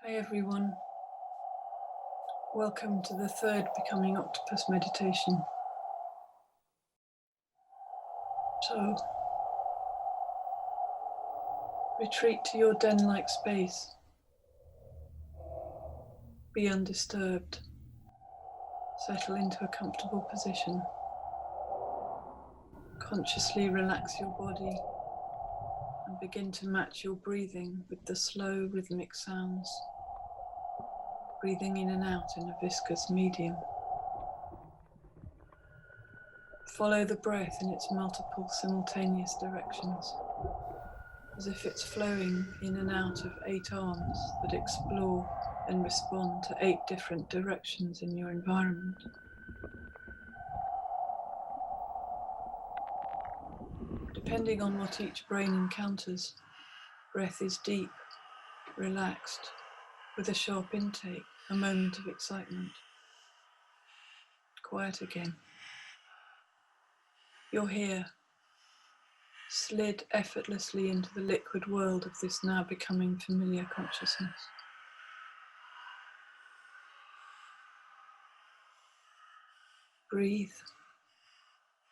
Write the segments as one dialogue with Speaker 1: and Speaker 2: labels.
Speaker 1: Hi everyone, welcome to the third Becoming Octopus meditation. So, retreat to your den-like space, be undisturbed, settle into a comfortable position, consciously relax your body and begin to match your breathing with the slow rhythmic sounds, breathing in and out in a viscous medium. Follow the breath in its multiple simultaneous directions, as if it's flowing in and out of 8 arms that explore and respond to 8 different directions in your environment. Depending on what each brain encounters, breath is deep, relaxed, with a sharp intake, a moment of excitement. Quiet again. You're here, slid effortlessly into the liquid world of this now becoming familiar consciousness. Breathe.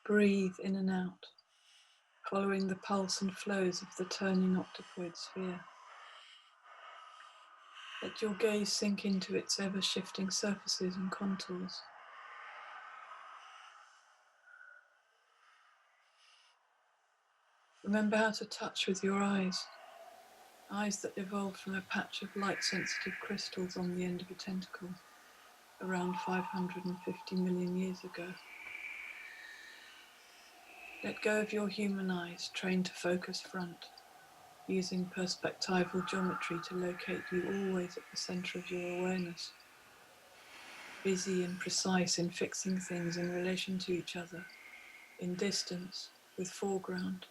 Speaker 1: Breathe in and out, following the pulse and flows of the turning octopoid sphere. Let your gaze sink into its ever-shifting surfaces and contours. Remember how to touch with your eyes that evolved from a patch of light-sensitive crystals on the end of a tentacle around 550 million years ago. Let go of your human eyes, trained to focus front, using perspectival geometry to locate you always at the center of your awareness, busy and precise in fixing things in relation to each other, in distance, with foreground.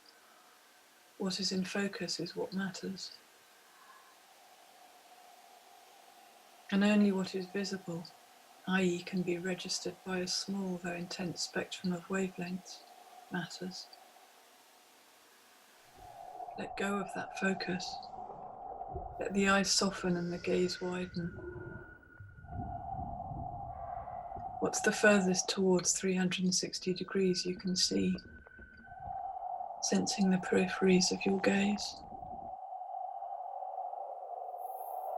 Speaker 1: What is in focus is what matters. And only what is visible, i.e. can be registered by a small though intense spectrum of wavelengths, matters. Let go of that focus. Let the eyes soften and the gaze widen. What's the furthest towards 360 degrees you can see, sensing the peripheries of your gaze?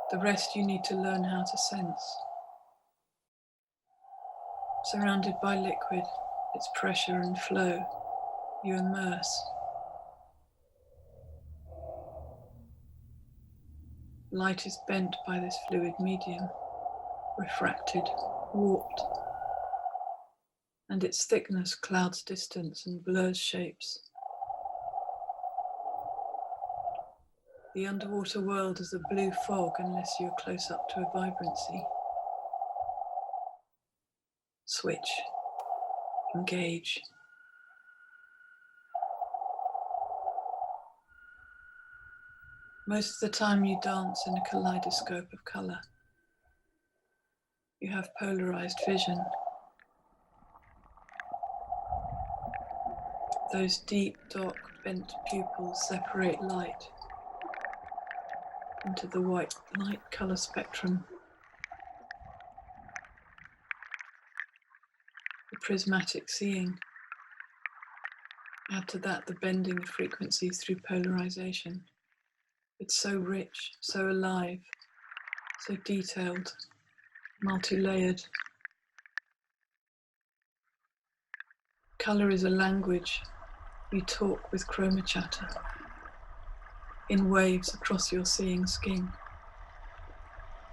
Speaker 1: The rest you need to learn how to sense. Surrounded by liquid, its pressure and flow, you immerse. Light is bent by this fluid medium, refracted, warped, and its thickness clouds distance and blurs shapes. The underwater world is a blue fog unless you're close up to a vibrancy. Switch, engage. Most of the time you dance in a kaleidoscope of colour. You have polarized vision. Those deep, dark, bent pupils separate light into the white light colour spectrum. The prismatic seeing. Add to that the bending of frequencies through polarization. It's so rich, so alive, so detailed, multi-layered. Colour is a language. You talk with chroma chatter, in waves across your seeing skin.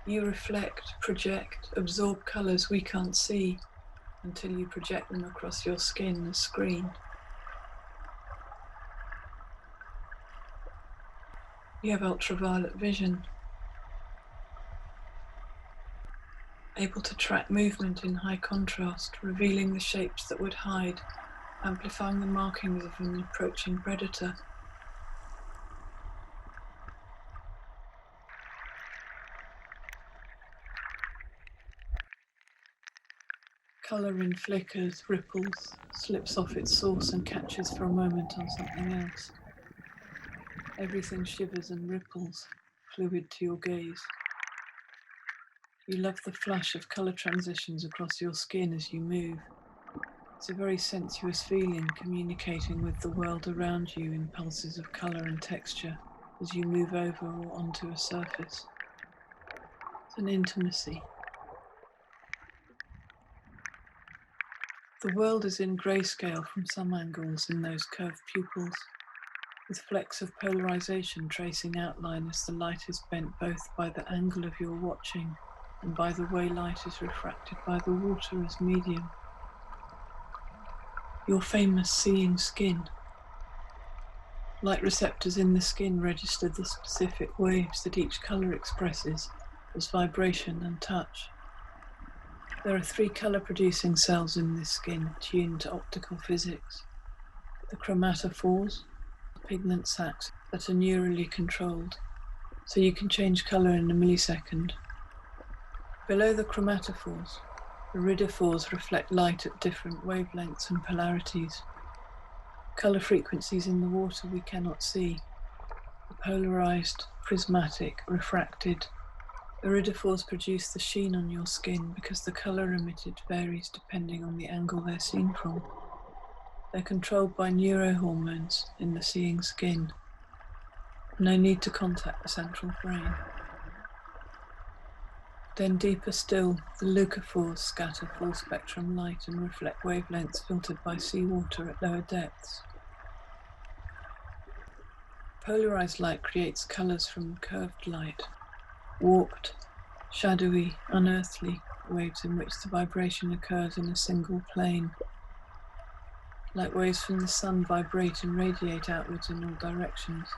Speaker 1: You reflect, project, absorb colours we can't see until you project them across your skin as screen. You have ultraviolet vision, able to track movement in high contrast, revealing the shapes that would hide, amplifying the markings of an approaching predator. Colour in flickers, ripples, slips off its source and catches for a moment on something else. Everything shivers and ripples, fluid to your gaze. You love the flash of colour transitions across your skin as you move. It's a very sensuous feeling, communicating with the world around you in pulses of colour and texture as you move over or onto a surface. It's an intimacy. The world is in grayscale from some angles in those curved pupils, with flecks of polarization tracing outline as the light is bent both by the angle of your watching and by the way light is refracted by the water as medium. Your famous seeing skin. Light receptors in the skin register the specific waves that each color expresses as vibration and touch. There are 3 color-producing cells in this skin tuned to optical physics. The chromatophores, pigment sacs that are neurally controlled, so you can change color in a millisecond. Below the chromatophores, iridophores reflect light at different wavelengths and polarities. Color frequencies in the water we cannot see. The polarized, prismatic, refracted. Iridophores produce the sheen on your skin because the color emitted varies depending on the angle they're seen from. They're controlled by neurohormones in the seeing skin. No need to contact the central brain. Then deeper still, the leucophores scatter full spectrum light and reflect wavelengths filtered by seawater at lower depths. Polarized light creates colors from curved light, warped, shadowy, unearthly waves in which the vibration occurs in a single plane. Like waves from the sun vibrate and radiate outwards in all directions.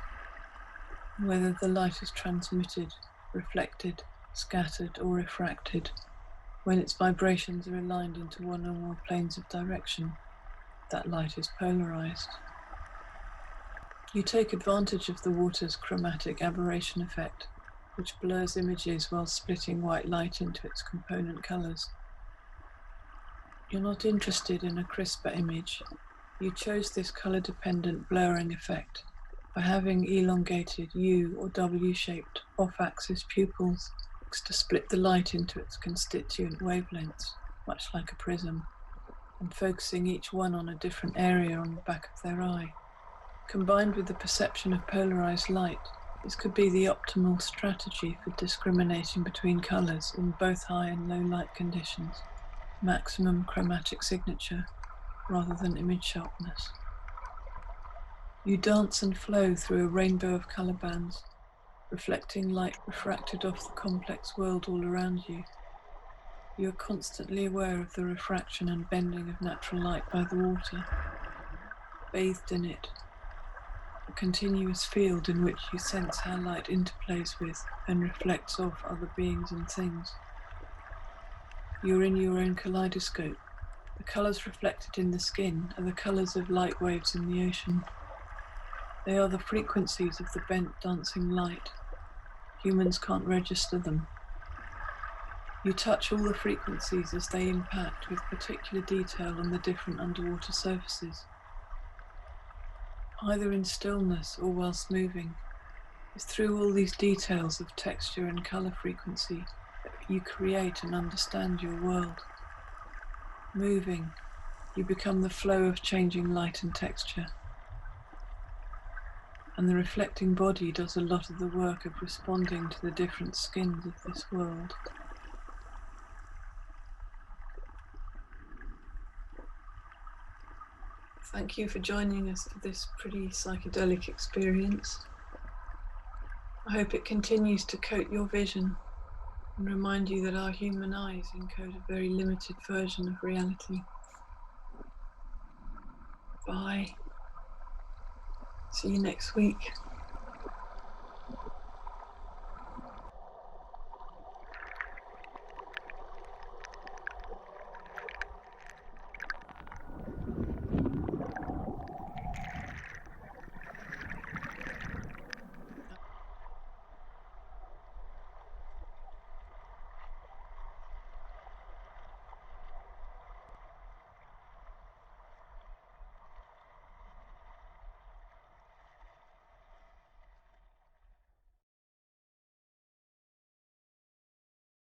Speaker 1: Whether the light is transmitted, reflected, scattered or refracted, when its vibrations are aligned into one or more planes of direction, that light is polarized. You take advantage of the water's chromatic aberration effect, which blurs images while splitting white light into its component colors. You're not interested in a crisper image. You chose this color-dependent blurring effect by having elongated U or W-shaped off-axis pupils to split the light into its constituent wavelengths, much like a prism, and focusing each one on a different area on the back of their eye. Combined with the perception of polarized light, this could be the optimal strategy for discriminating between colors in both high and low light conditions. Maximum chromatic signature rather than image sharpness. You dance and flow through a rainbow of color bands, reflecting light refracted off the complex world all around you. You are constantly aware of the refraction and bending of natural light by the water, bathed in it, a continuous field in which you sense how light interplays with and reflects off other beings and things. You're in your own kaleidoscope. The colors reflected in the skin are the colors of light waves in the ocean. They are the frequencies of the bent dancing light. Humans can't register them. You touch all the frequencies as they impact with particular detail on the different underwater surfaces. Either in stillness or whilst moving, it's through all these details of texture and color frequency that you create and understand your world. Moving, you become the flow of changing light and texture. And the reflecting body does a lot of the work of responding to the different skins of this world. Thank you for joining us for this pretty psychedelic experience. I hope it continues to coat your vision and remind you that our human eyes encode a very limited version of reality. Bye. See you next week.